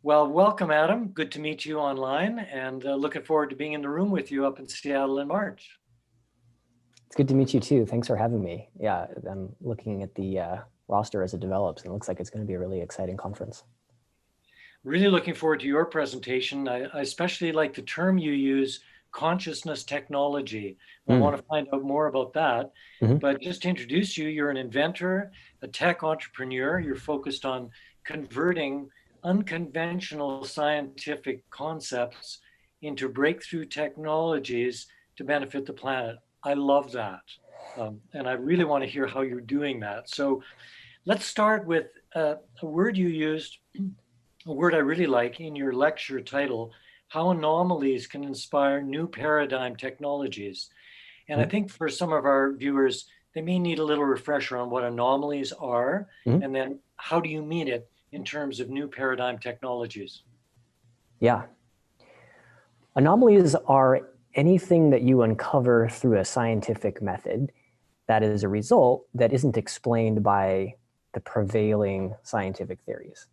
Well, welcome, Adam. Good to meet you online and looking forward to being in the room with you up in Seattle in March. It's good to meet you too. Thanks for having me. Yeah, I'm looking at the roster as it develops, and it looks like it's going to be a really exciting conference. Really looking forward to your presentation. I especially like the term you use, consciousness technology. I want to find out more about that. Mm-hmm. But just to introduce you, you're an inventor, a tech entrepreneur. You're focused on converting unconventional scientific concepts into breakthrough technologies to benefit the planet. I love that. And I really want to hear how you're doing that. So let's start with a word you used, a word I really like in your lecture title, How Anomalies Can Inspire New Paradigm Technologies. And I think for some of our viewers, they may need a little refresher on what anomalies are, and then how do you mean it in terms of new paradigm technologies? Yeah. Anomalies are anything that you uncover through a scientific method that is a result that isn't explained by the prevailing scientific theories.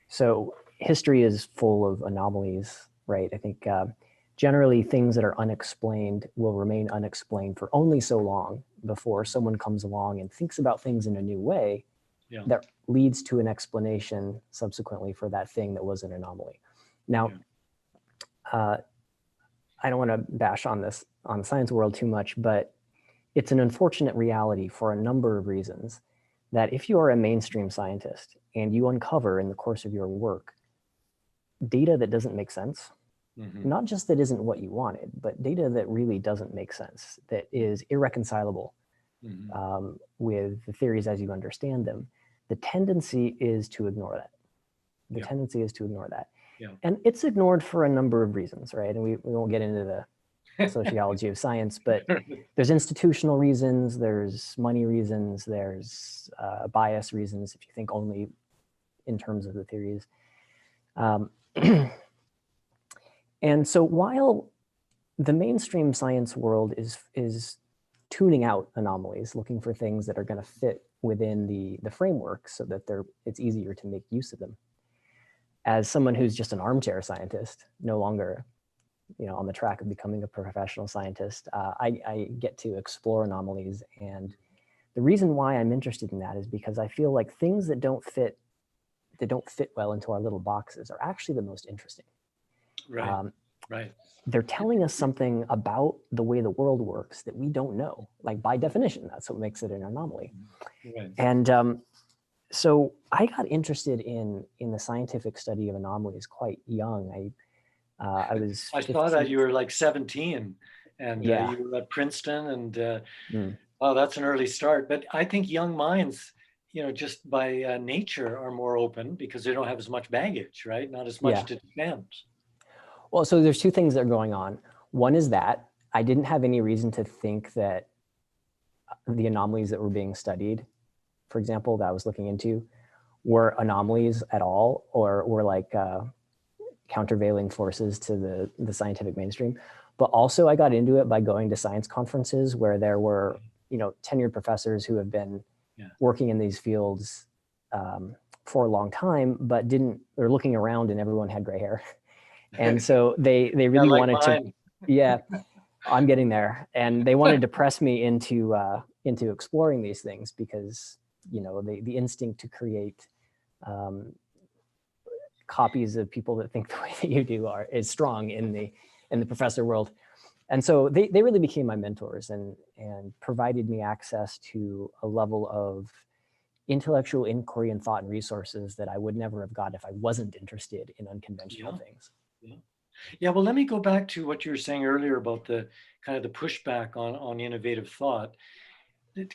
So history is full of anomalies, right? I think generally things that are unexplained will remain unexplained for only so long before someone comes along and thinks about things in a new way that leads to an explanation subsequently for that thing that was an anomaly. Now, I don't want to bash on the science world too much, but it's an unfortunate reality for a number of reasons that if you are a mainstream scientist and you uncover in the course of your work data that doesn't make sense, not just that isn't what you wanted, but data that really doesn't make sense, that is irreconcilable with the theories as you understand them, the tendency is to ignore that. The tendency is to ignore that. And it's ignored for a number of reasons, right? And we won't get into the sociology of science, but there's institutional reasons, there's money reasons, there's bias reasons, if you think only in terms of the theories. And so while the mainstream science world is tuning out anomalies, looking for things that are going to fit within the framework so that it's easier to make use of them. As someone who's just an armchair scientist, no longer on the track of becoming a professional scientist, I get to explore anomalies. And the reason why I'm interested in that is because I feel like things that don't fit well into our little boxes are actually the most interesting. Right. They're telling us something about the way the world works that we don't know. Like by definition, that's what makes it an anomaly. And so I got interested in the scientific study of anomalies quite young. I was 15. I saw that you were like 17 and you were at Princeton and oh, that's an early start. But I think young minds, just by nature are more open because they don't have as much baggage, right? Not as much to defend. Well, so there's two things that are going on. One is that I didn't have any reason to think that the anomalies that were being studied, for example, that I was looking into, were anomalies at all, or were like countervailing forces to the scientific mainstream. But also I got into it by going to science conferences where there were, tenured professors who have been working in these fields for a long time, but they're looking around and everyone had gray hair. And so they really wanted to, I'm getting there. And they wanted to press me into exploring these things because, the instinct to create copies of people that think the way that you do is strong in the professor world. And so they really became my mentors and provided me access to a level of intellectual inquiry and thought and resources that I would never have got if I wasn't interested in unconventional things. Yeah, well, let me go back to what you were saying earlier about the kind of the pushback on innovative thought.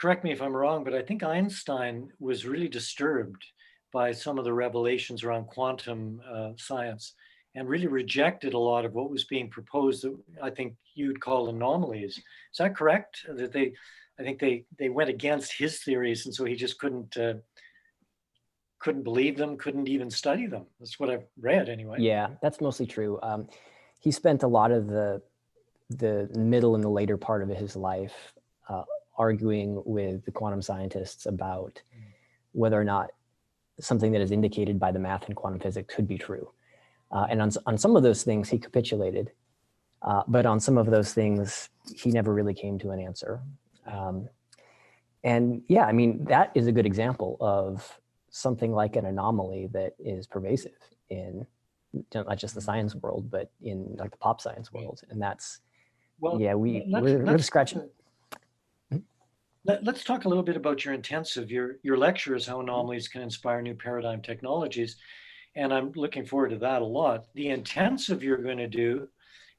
Correct me if I'm wrong, but I think Einstein was really disturbed by some of the revelations around quantum science and really rejected a lot of what was being proposed that I think you'd call anomalies. Is that correct? That I think they went against his theories, and so he just couldn't believe them, couldn't even study them. That's what I've read anyway. Yeah, that's mostly true. He spent a lot of the middle and the later part of his life arguing with the quantum scientists about whether or not something that is indicated by the math in quantum physics could be true. And on some of those things, he capitulated. But on some of those things, he never really came to an answer. And yeah, I mean, that is a good example of something like an anomaly that is pervasive in not just the science world, but in like the pop science world. And that's, well, yeah, we're scratching. Let's talk a little bit about your intensive. Your lecture is how anomalies can inspire new paradigm technologies. And I'm looking forward to that a lot. The intensive you're going to do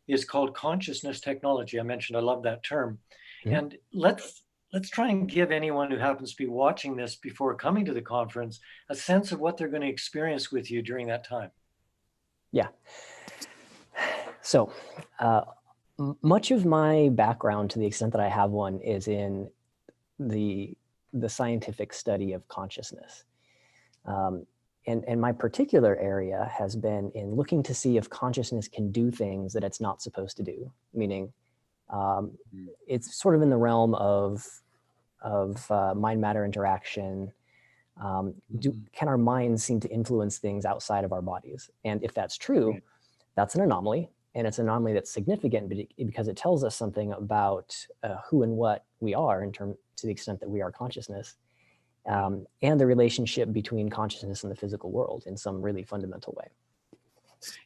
is called consciousness technology. I mentioned I love that term. And let's try and give anyone who happens to be watching this before coming to the conference a sense of what they're going to experience with you during that time. Yeah. So much of my background, to the extent that I have one, is in the scientific study of consciousness. And my particular area has been in looking to see if consciousness can do things that it's not supposed to do, meaning it's sort of in the realm of mind-matter interaction. Can our minds seem to influence things outside of our bodies? And if that's true, that's an anomaly. And it's an anomaly that's significant because it tells us something about who and what we are to the extent that we are consciousness. And the relationship between consciousness and the physical world in some really fundamental way.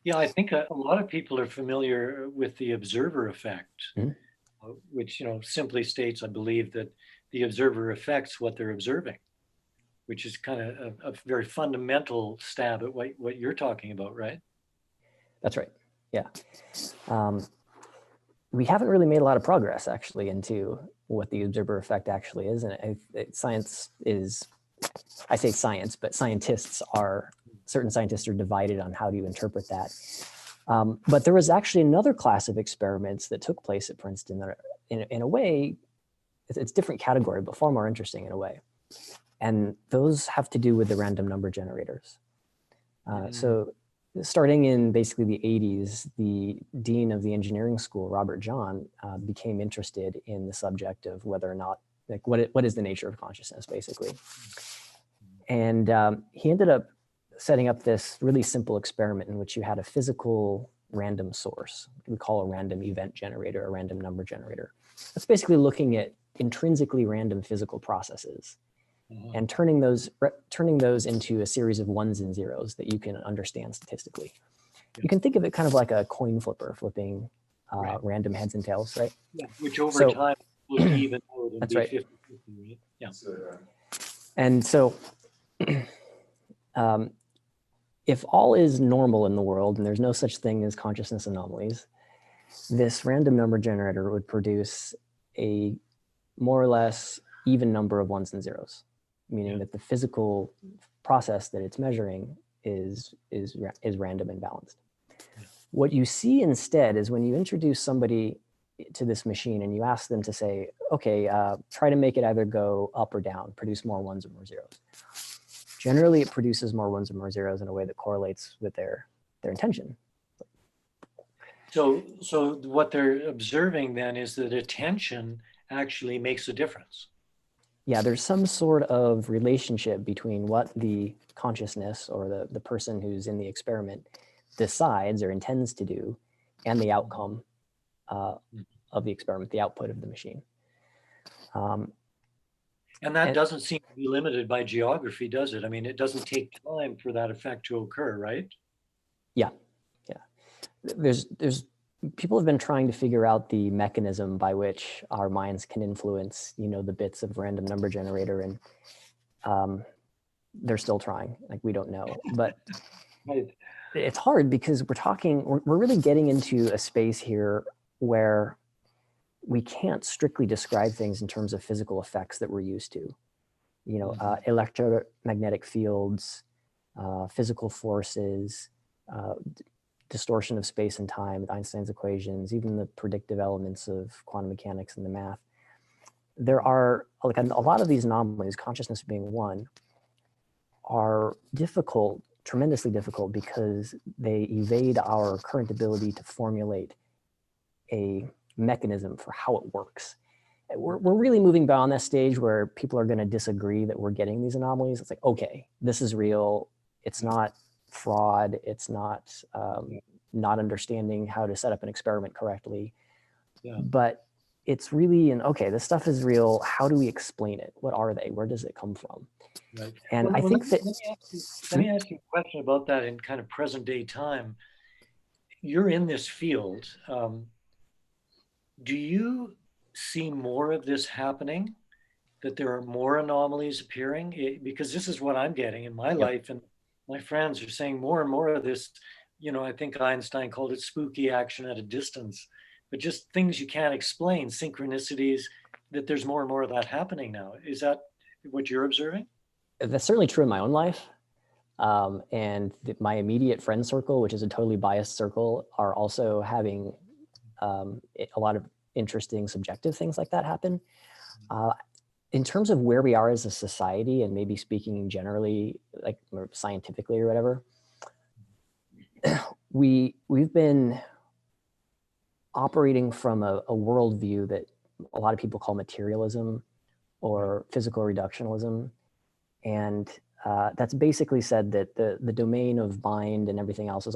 Yeah, I think a lot of people are familiar with the observer effect, which simply states, I believe, that the observer affects what they're observing, which is kind of a very fundamental stab at what you're talking about, right? That's right. Yeah. We haven't really made a lot of progress actually into what the observer effect actually is. And science is, I say science, but certain scientists are divided on how to interpret that. But there was actually another class of experiments that took place at Princeton that in a way, it's a different category, but far more interesting in a way. And those have to do with the random number generators. So starting in basically the 80s, the dean of the engineering school, Robert John, became interested in the subject of whether or not, like what is the nature of consciousness, basically. And he ended up setting up this really simple experiment in which you had a physical random source. We call a random event generator, a random number generator. That's basically looking at intrinsically random physical processes and turning those into a series of ones and zeros that you can understand statistically. You can think of it kind of like a coin flipper, flipping random heads and tails, right? Yeah, which over time will even out and that's be right. 50-50, right? Yeah. And so if all is normal in the world and there's no such thing as consciousness anomalies, this random number generator would produce a more or less even number of ones and zeros, meaning that the physical process that it's measuring is random and balanced. What you see instead is when you introduce somebody to this machine and you ask them to say, okay, try to make it either go up or down, produce more ones or more zeros. Generally, it produces more ones or more zeros in a way that correlates with their intention. So what they're observing then is that attention actually makes a difference. Yeah, there's some sort of relationship between what the consciousness or the person who's in the experiment decides or intends to do and the outcome of the experiment, the output of the machine. And that doesn't seem to be limited by geography, does it? I mean, it doesn't take time for that effect to occur, right? Yeah. There's people have been trying to figure out the mechanism by which our minds can influence, the bits of random number generator, and they're still trying. Like, we don't know, but it's hard because we're really getting into a space here where we can't strictly describe things in terms of physical effects that we're used to. Electromagnetic fields, physical forces, distortion of space and time, Einstein's equations, even the predictive elements of quantum mechanics and the math. There are, like, a lot of these anomalies, consciousness being one, are difficult, tremendously difficult, because they evade our current ability to formulate a mechanism for how it works. we're really moving beyond that stage where people are going to disagree that we're getting these anomalies. It's like, okay, this is real. It's not fraud. It's not not understanding how to set up an experiment correctly. Yeah. But it's really okay, this stuff is real. How do we explain it? What are they? Where does it come from? Right. And I think that let me ask you a question about that in kind of present day time. You're in this field. Do you see more of this happening? That there are more anomalies appearing? Because this is what I'm getting in my life, and my friends are saying more and more of this. You know, I think Einstein called it spooky action at a distance, but just things you can't explain, synchronicities, that there's more and more of that happening now. Is that what you're observing? that's certainly true in my own life. And my immediate friend circle, which is a totally biased circle, are also having a lot of interesting subjective things like that happen. In terms of where we are as a society, and maybe speaking generally, like scientifically or whatever, we've been operating from a worldview that a lot of people call materialism or physical reductionism. And that's basically said that the domain of mind and everything else is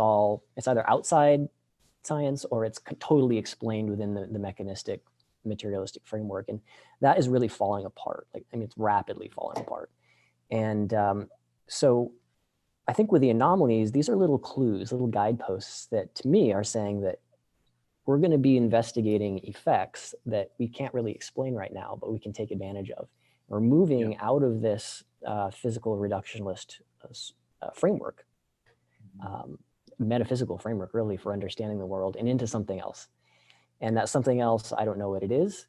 it's either outside science or it's totally explained within the mechanistic materialistic framework. And that is really falling apart. It's rapidly falling apart. And so I think with the anomalies, these are little clues, little guideposts that to me are saying that we're going to be investigating effects that we can't really explain right now, but we can take advantage of. We're moving out of this physical reductionist framework, metaphysical framework, really, for understanding the world, and into something else. And that something else, I don't know what it is,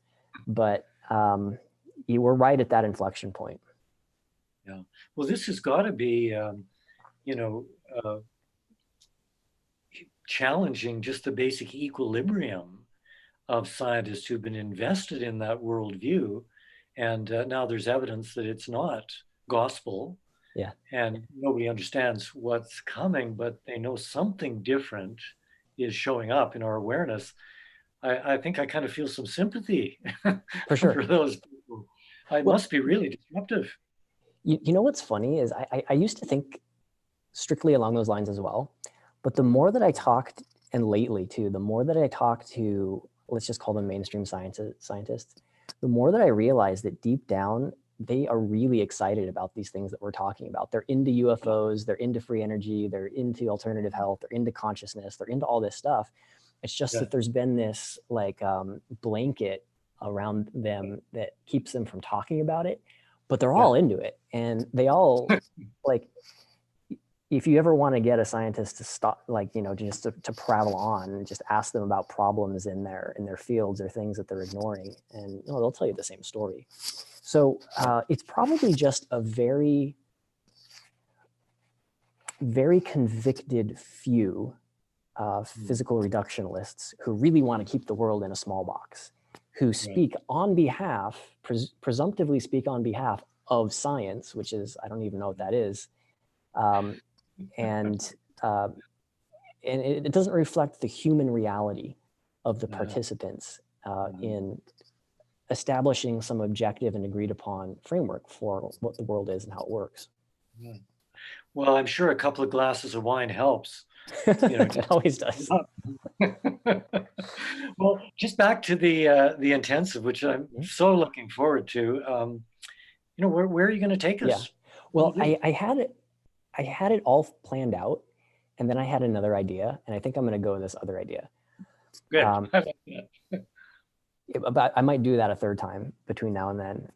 but you were right at that inflection point. Yeah. Well, this has got to be, challenging just the basic equilibrium of scientists who've been invested in that worldview. And now there's evidence that it's not gospel. Yeah. And nobody understands what's coming, but they know something different is showing up in our awareness. I think I kind of feel some sympathy For sure. for those people. It must be really disruptive. You know what's funny is I used to think strictly along those lines as well. But the more that I talked, and lately too, the more that I talk to, let's just call them mainstream scientists, the more that I realize that deep down, they are really excited about these things that we're talking about. They're into UFOs, they're into free energy, they're into alternative health, they're into consciousness, they're into all this stuff. It's just that there's been this blanket around them that keeps them from talking about it, but they're all into it. And they all if you ever want to get a scientist to stop, just to prattle on and just ask them about problems in their fields or things that they're ignoring, and they'll tell you the same story. So it's probably just a very, very convicted few physical reductionists who really want to keep the world in a small box, who speak on behalf, presumptively speak on behalf of science, which is, I don't even know what that is. And it doesn't reflect the human reality of the participants in establishing some objective and agreed upon framework for what the world is and how it works. Well, I'm sure a couple of glasses of wine helps. It always does. Well, just back to the intensive, which I'm so looking forward to. Where are you going to take us? Yeah. Well, I had it all planned out, and then I had another idea, and I think I'm going to go with this other idea. Good. I might do that a third time between now and then.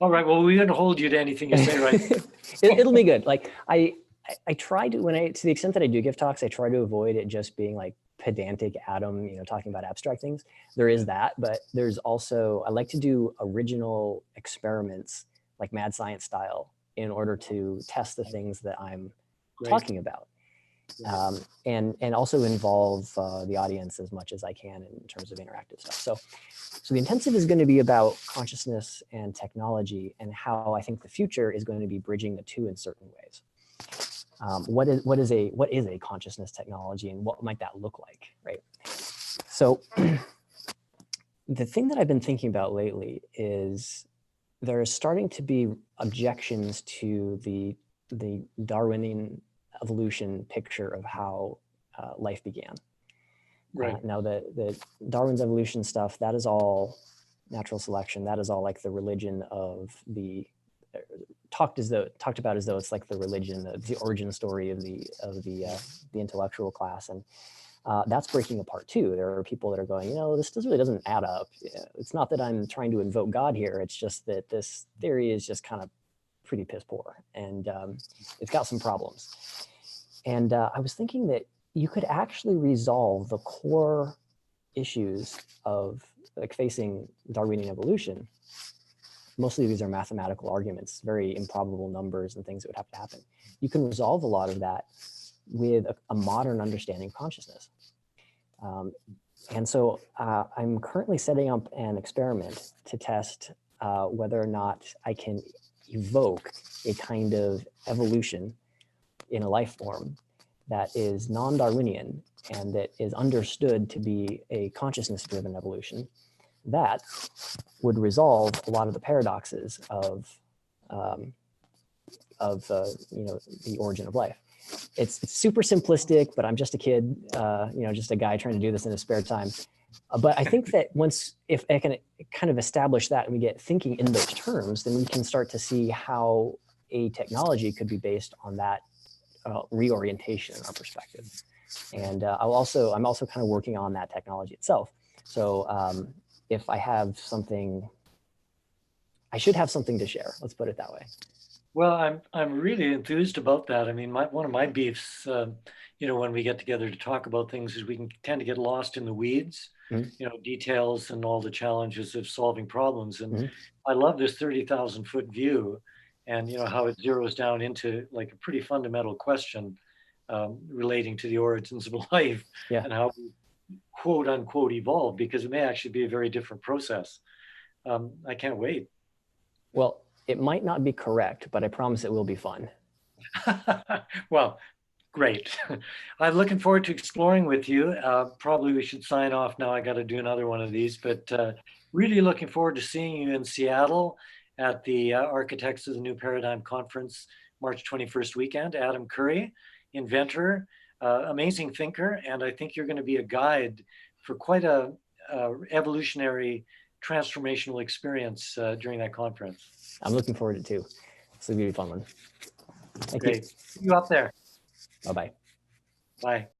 All right. Well, we won't hold you to anything you say, right? It'll be good. I try to, to the extent that I do give talks, I try to avoid it just being like pedantic Adam, talking about abstract things. There is that, but there's also, I like to do original experiments, like mad science style, in order to test the things that I'm talking about. And also involve the audience as much as I can in terms of interactive stuff. So the intensive is going to be about consciousness and technology, and how I think the future is going to be bridging the two in certain ways. What is a consciousness technology, and what might that look like, right? So The thing that I've been thinking about lately is there is starting to be objections to the Darwinian evolution picture of how life began. Right. Now, the Darwin's evolution stuff, that is all natural selection. That is all like the religion of the talked about as though it's like the religion, the origin story of the intellectual class, and that's breaking apart too. There are people that are going, this really doesn't add up. It's not that I'm trying to invoke God here. It's just that this theory is just kind of pretty piss poor, and it's got some problems. And I was thinking that you could actually resolve the core issues of like facing Darwinian evolution. Mostly these are mathematical arguments, very improbable numbers and things that would have to happen. You can resolve a lot of that with a modern understanding of consciousness. And so I'm currently setting up an experiment to test whether or not I can evoke a kind of evolution in a life form that is non-Darwinian and that is understood to be a consciousness-driven evolution that would resolve a lot of the paradoxes of the origin of life. It's super simplistic, but I'm just a kid, just a guy trying to do this in his spare time. But I think that if I can kind of establish that and we get thinking in those terms, then we can start to see how a technology could be based on that reorientation in our perspective. And I'm also kind of working on that technology itself. So if I have something, I should have something to share. Let's put it that way. Well, I'm really enthused about that. I mean, one of my beefs, when we get together to talk about things, is we can tend to get lost in the weeds, details and all the challenges of solving problems. And I love this 30,000 foot view, and how it zeroes down into like a pretty fundamental question relating to the origins of life and how we quote unquote evolve, because it may actually be a very different process. I can't wait. Well, it might not be correct, but I promise it will be fun. Well, great. I'm looking forward to exploring with you. Probably we should sign off now. I got to do another one of these, but really looking forward to seeing you in Seattle at the Architects of the New Paradigm Conference, March 21st weekend. Adam Curry, inventor, amazing thinker, and I think you're going to be a guide for quite a evolutionary transformational experience during that conference. I'm looking forward to it too. It's going to be a fun one. Thank you. See you up there. Bye-bye. Bye.